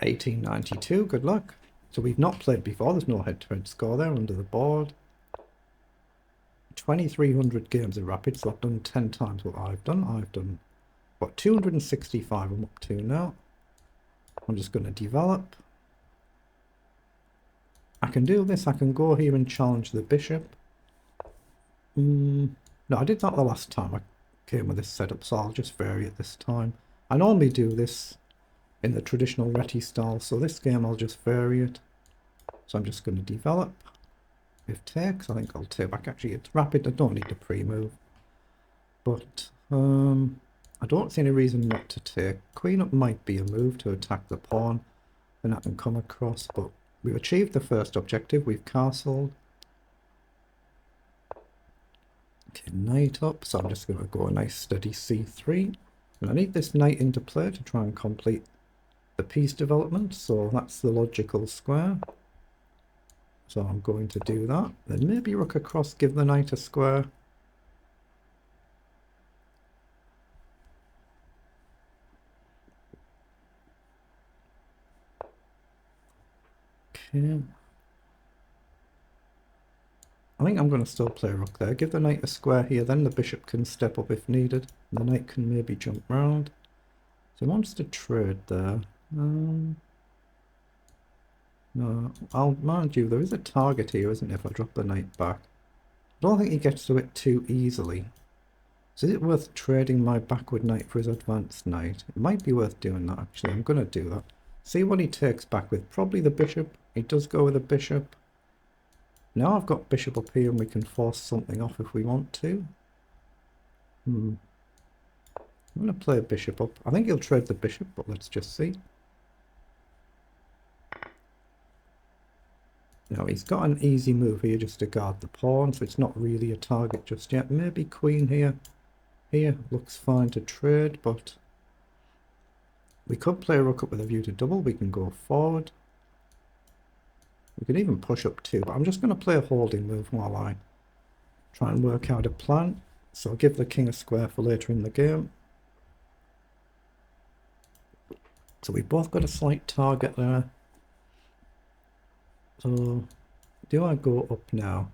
1892, good luck. So we've not played before, there's no head-to-head score there under the board. 2300 games of Rapid, so I've done 10 times what I've done. I've done, what, 265 I'm up to now. I'm just going to develop. I can do this, I can go here and challenge the bishop. No, I did that the last time I came with this setup, so I'll just vary it this time. I normally do this in the traditional Reti style, so this game I'll just vary it. So I'm just going to develop. If takes, I think I'll take back. Actually, it's rapid, I don't need to pre-move. But I don't see any reason not to take. Queen up might be a move to attack the pawn, and that can come across, but we've achieved the first objective, we've castled. Okay, knight up, so I'm just going to go a nice steady c3. And I need this knight into play to try and complete the piece development, so that's the logical square. So I'm going to do that. Then maybe rook across, give the knight a square. Okay. I think I'm going to still play rook there. Give the knight a square here, then the bishop can step up if needed. The knight can maybe jump round. So he wants to trade there. No, I'll mind you, there is a target here, isn't there, if I drop the knight back. I don't think he gets to it too easily. So is it worth trading my backward knight for his advanced knight? It might be worth doing that, actually. I'm going to do that. See what he takes back with. Probably the bishop. He does go with the bishop. Now I've got bishop up here and we can force something off if we want to. I'm going to play a bishop up. I think he'll trade the bishop, but let's just see. Now he's got an easy move here just to guard the pawn, so it's not really a target just yet. Maybe queen here. Here looks fine to trade, but we could play a rook up with a view to double. We can go forward. We could even push up too, but I'm just going to play a holding move while I try and work out a plan. So I'll give the king a square for later in the game. So we've both got a slight target there. So, do I go up now?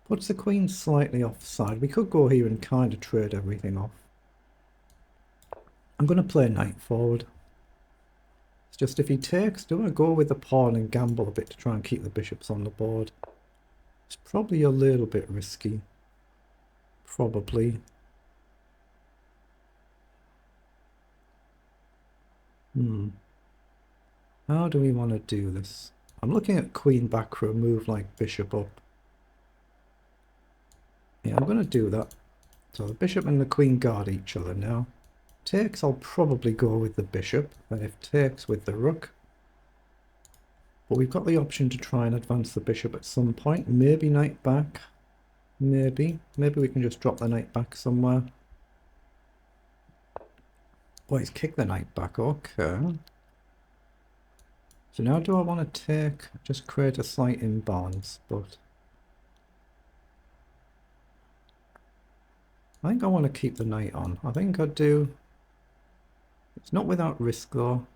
Puts the queen slightly offside. We could go here and kind of trade everything off. I'm going to play knight forward. It's just if he takes, do I go with the pawn and gamble a bit to try and keep the bishops on the board? It's probably a little bit risky. Probably. How do we want to do this? I'm looking at queen back for a move like bishop up. Yeah, I'm going to do that. So the bishop and the queen guard each other now. Takes, I'll probably go with the bishop, and if takes with the rook. But we've got the option to try and advance the bishop at some point. Maybe knight back. Maybe we can just drop the knight back somewhere. Oh, he's kicked the knight back, okay. So now do I want to take, just create a slight imbalance, but I think I want to keep the knight on. I think I do. It's not without risk though.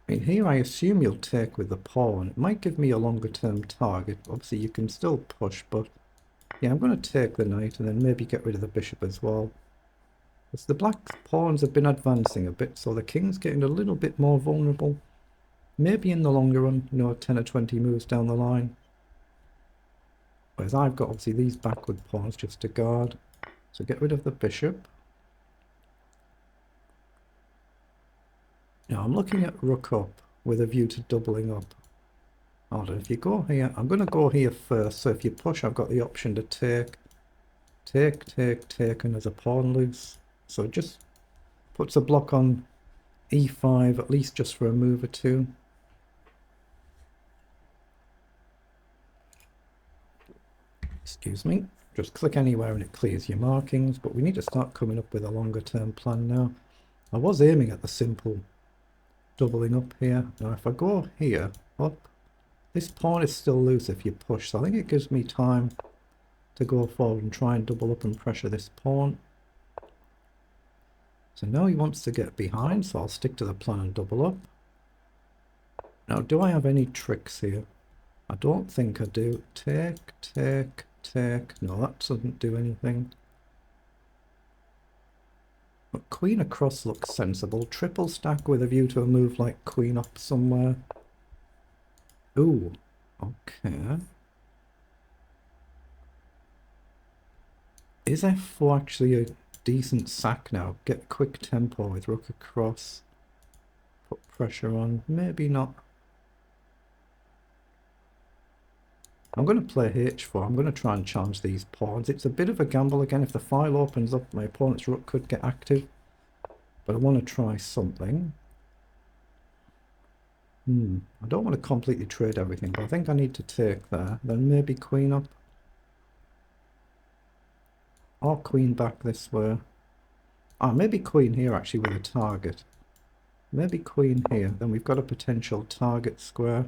I mean, here I assume you'll take with the pawn. It might give me a longer term target. Obviously you can still push, but yeah, I'm going to take the knight and then maybe get rid of the bishop as well. Because the black pawns have been advancing a bit, so the king's getting a little bit more vulnerable. Maybe in the longer run, you know, 10 or 20 moves down the line. Whereas I've got obviously these backward pawns just to guard. So get rid of the bishop. Now I'm looking at rook up with a view to doubling up. Hold on, if you go here, I'm going to go here first. So if you push, I've got the option to take, and there's a pawn loose. So it just puts a block on e5, at least just for a move or two. Excuse me. Just click anywhere and it clears your markings, but we need to start coming up with a longer term plan now. I was aiming at the simple doubling up here. Now if I go here, up, this pawn is still loose if you push, so I think it gives me time to go forward and try and double up and pressure this pawn. So now he wants to get behind, so I'll stick to the plan and double up. Now, do I have any tricks here? I don't think I do. Take, take, take. No, that doesn't do anything. But queen across looks sensible. Triple stack with a view to a move like queen up somewhere. Ooh, okay. Is f4 actually a decent sack now? Get quick tempo with rook across. Put pressure on. Maybe not. I'm going to play h4. I'm going to try and challenge these pawns. It's a bit of a gamble again. If the file opens up, my opponent's rook could get active. But I want to try something. I don't want to completely trade everything, but I think I need to take there. Then maybe queen up. Or queen back this way. Ah, maybe queen here actually with a target. Maybe queen here. Then we've got a potential target square.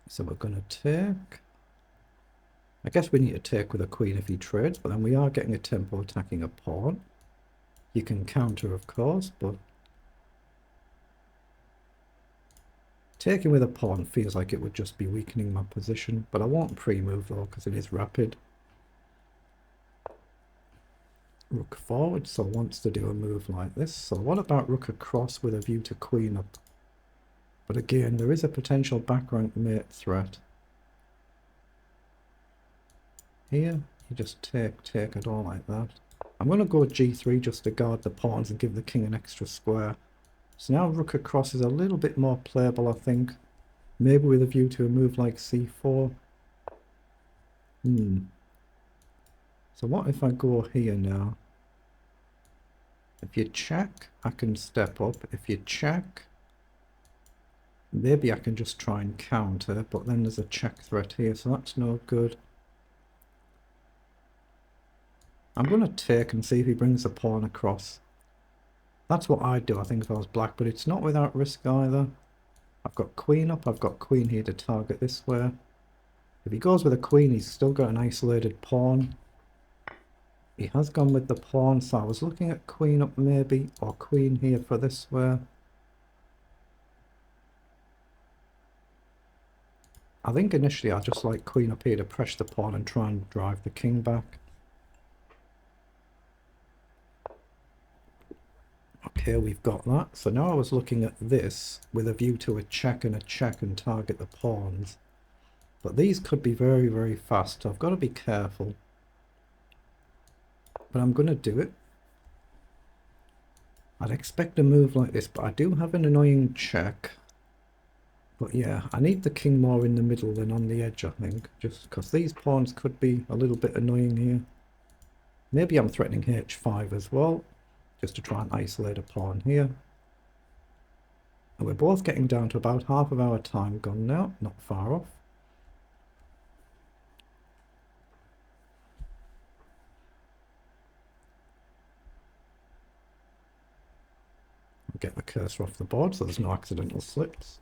So we're going to take. I guess we need to take with a queen if he trades, but then we are getting a tempo attacking a pawn. You can counter, of course, but taking with a pawn feels like it would just be weakening my position, but I won't pre-move though because it is rapid. Rook forward, so wants to do a move like this. So what about rook across with a view to queen up? But again, there is a potential back rank mate threat. Here, you just take, I don't like that. I'm going to go g3 just to guard the pawns and give the king an extra square. So now rook across is a little bit more playable, I think. Maybe with a view to a move like c4. So what if I go here now? If you check, I can step up. If you check, maybe I can just try and counter, but then there's a check threat here, so that's no good. I'm going to take and see if he brings the pawn across. That's what I'd do, I think, if I was black, but it's not without risk either. I've got queen up, I've got queen here to target this way. If he goes with a queen, he's still got an isolated pawn. He has gone with the pawn, so I was looking at queen up maybe, or queen here for this way. I think initially I just like queen up here to press the pawn and try and drive the king back. Okay, we've got that. So now I was looking at this with a view to a check and target the pawns. But these could be very, very fast, so I've got to be careful. But I'm going to do it. I'd expect a move like this, but I do have an annoying check. But yeah, I need the king more in the middle than on the edge, I think. Just because these pawns could be a little bit annoying here. Maybe I'm threatening h5 as well, just to try and isolate a pawn here. And we're both getting down to about half of our time gone now, not far off. Get the cursor off the board so there's no accidental slips.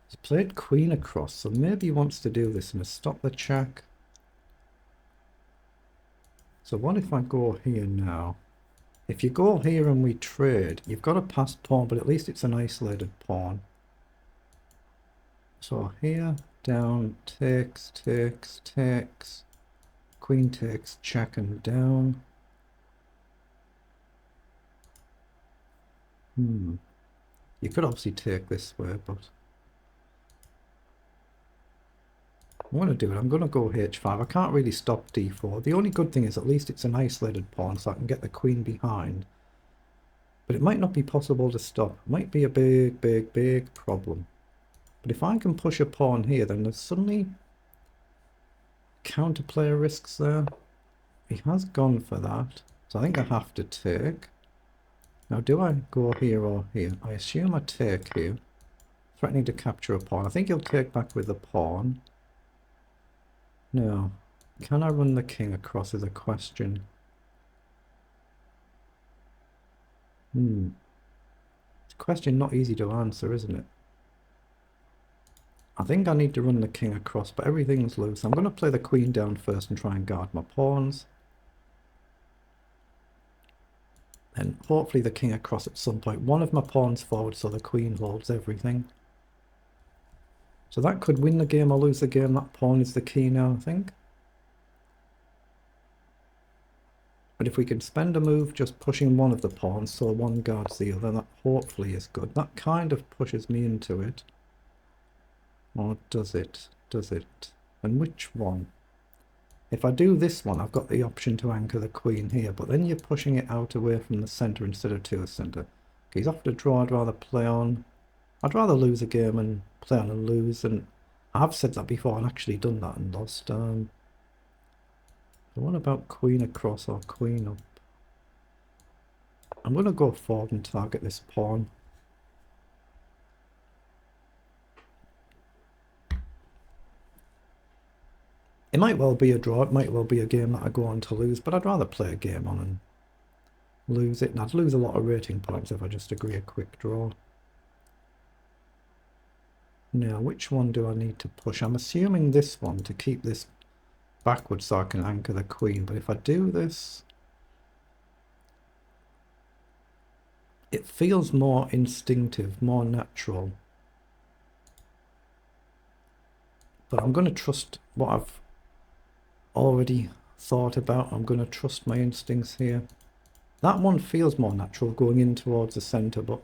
He's played queen across, so maybe he wants to do this and stop the check. So what if I go here now? If you go here and we trade, you've got a passed pawn, but at least it's an isolated pawn. So here, down, takes, takes, takes, queen takes, check and down. You could obviously take this way, but I'm going to do it. I'm going to go h5. I can't really stop d4. The only good thing is at least it's an isolated pawn, so I can get the queen behind. But it might not be possible to stop. It might be a big, big, big problem. But if I can push a pawn here, then there's suddenly counterplayer risks there. He has gone for that, so I think I have to take. Now, do I go here or here? I assume I take here. Threatening to capture a pawn. I think he'll take back with the pawn. No. Can I run the king across is a question. It's a question not easy to answer, isn't it? I think I need to run the king across, but everything's loose. I'm going to play the queen down first and try and guard my pawns. And hopefully the king across at some point. One of my pawns forward so the queen holds everything. So that could win the game or lose the game. That pawn is the key now, I think. But if we can spend a move just pushing one of the pawns so one guards the other, that hopefully is good. That kind of pushes me into it. Or does it? Does it? And which one? If I do this one, I've got the option to anchor the queen here, but then you're pushing it out away from the centre instead of to the centre. Okay, he's off to draw. I'd rather play on. I'd rather lose a game and play on and lose, and I've said that before and actually done that and lost. What about queen across or queen up? I'm going to go forward and target this pawn. It might well be a draw, it might well be a game that I go on to lose, but I'd rather play a game on and lose it. And I'd lose a lot of rating points if I just agree a quick draw. Now, which one do I need to push? I'm assuming this one to keep this backwards so I can anchor the queen, but if I do this, it feels more instinctive, more natural. But I'm going to trust what I've already thought about. I'm going to trust my instincts here. That one feels more natural going in towards the centre, but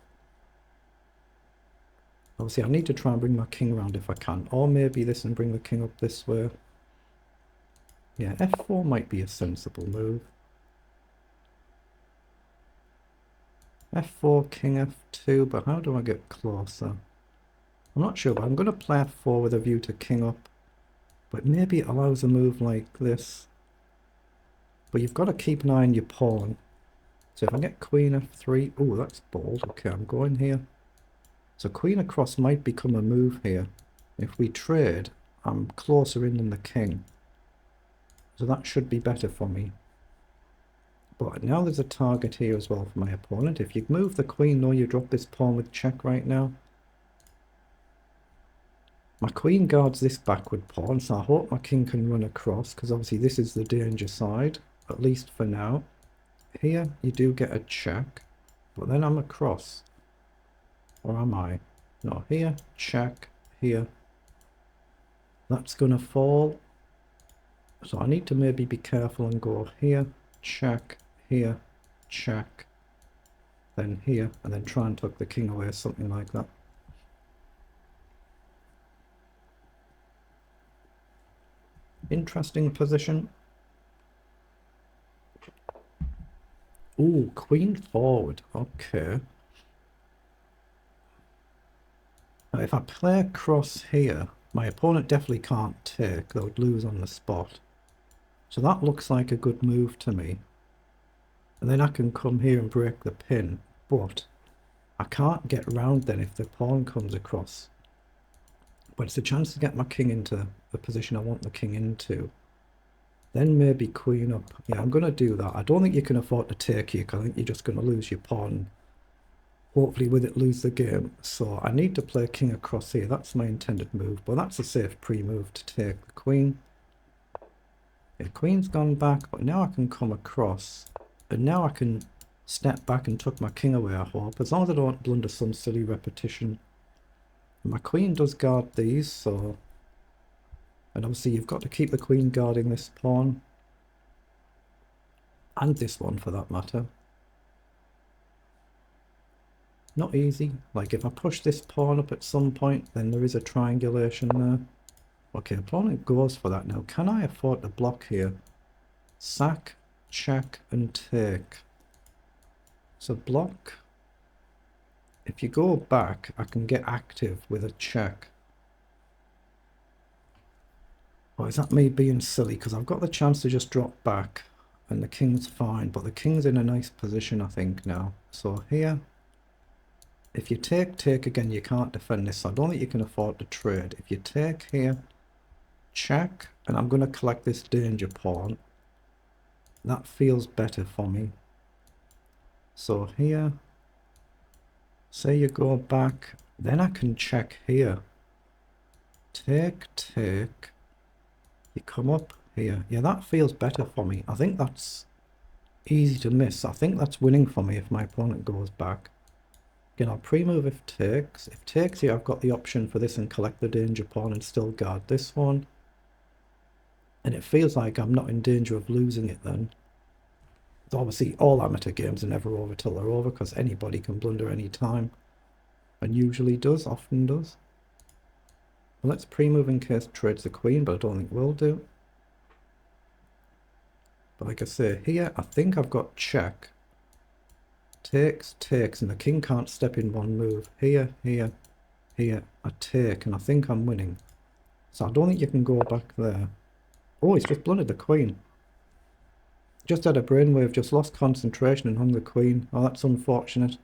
obviously I need to try and bring my king around if I can, or maybe this and bring the king up this way. Yeah, f4 might be a sensible move. f4, king f2, but how do I get closer? I'm not sure, but I'm going to play f4 with a view to king up. But maybe it allows a move like this. But you've got to keep an eye on your pawn. So if I get queen f3, oh, that's bold. Okay, I'm going here. So queen across might become a move here. If we trade, I'm closer in than the king. So that should be better for me. But now there's a target here as well for my opponent. If you move the queen, no, you drop this pawn with check right now. My queen guards this backward pawn, so I hope my king can run across, because obviously this is the danger side, at least for now. Here, you do get a check, but then I'm across. Or am I? No, here, check, here. That's going to fall. So I need to maybe be careful and go here, check, here, check, then here, and then try and tuck the king away, something like that. Interesting position. Ooh, queen forward. Okay. Now if I play across here, my opponent definitely can't take. They would lose on the spot. So that looks like a good move to me. And then I can come here and break the pin. But I can't get round then if the pawn comes across. But it's a chance to get my king into the position I want the king into. Then maybe queen up. Yeah, I'm going to do that. I don't think you can afford to take here, because I think you're just going to lose your pawn. Hopefully with it lose the game. So I need to play king across here. That's my intended move. But that's a safe pre-move to take the queen. The queen's gone back, but now I can come across. And now I can step back and tuck my king away, I hope. As long as I don't blunder some silly repetition. And my queen does guard these, so... And obviously you've got to keep the queen guarding this pawn. And this one for that matter. Not easy. Like if I push this pawn up at some point, then there is a triangulation there. Okay, opponent goes for that now. Can I afford to block here? Sack, check, and take. So block. If you go back, I can get active with a check. Or is that me being silly? Because I've got the chance to just drop back and the king's fine, but the king's in a nice position I think now. So here, if you take again, you can't defend this. So I don't think you can afford to trade. If you take here, check, and I'm going to collect this danger pawn. That feels better for me. So here, say you go back, then I can check here. Take, take. You come up here. Yeah, that feels better for me. I think that's easy to miss. I think that's winning for me if my opponent goes back. Again, I'll pre-move if takes. If takes here, I've got the option for this and collect the danger pawn and still guard this one. And it feels like I'm not in danger of losing it then. So obviously, all amateur games are never over till they're over, because anybody can blunder any time. And usually does, often does. Well, let's pre-move in case trades the queen, but I don't think we'll do. But like I say, here, I think I've got check. Takes, takes, and the king can't step in one move. Here, here, here, I take, and I think I'm winning. So I don't think you can go back there. Oh, he's just blundered the queen. Just had a brainwave, just lost concentration and hung the queen. Oh, that's unfortunate.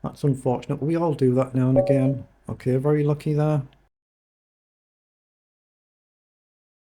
That's unfortunate. We all do that now and again. Okay, very lucky there.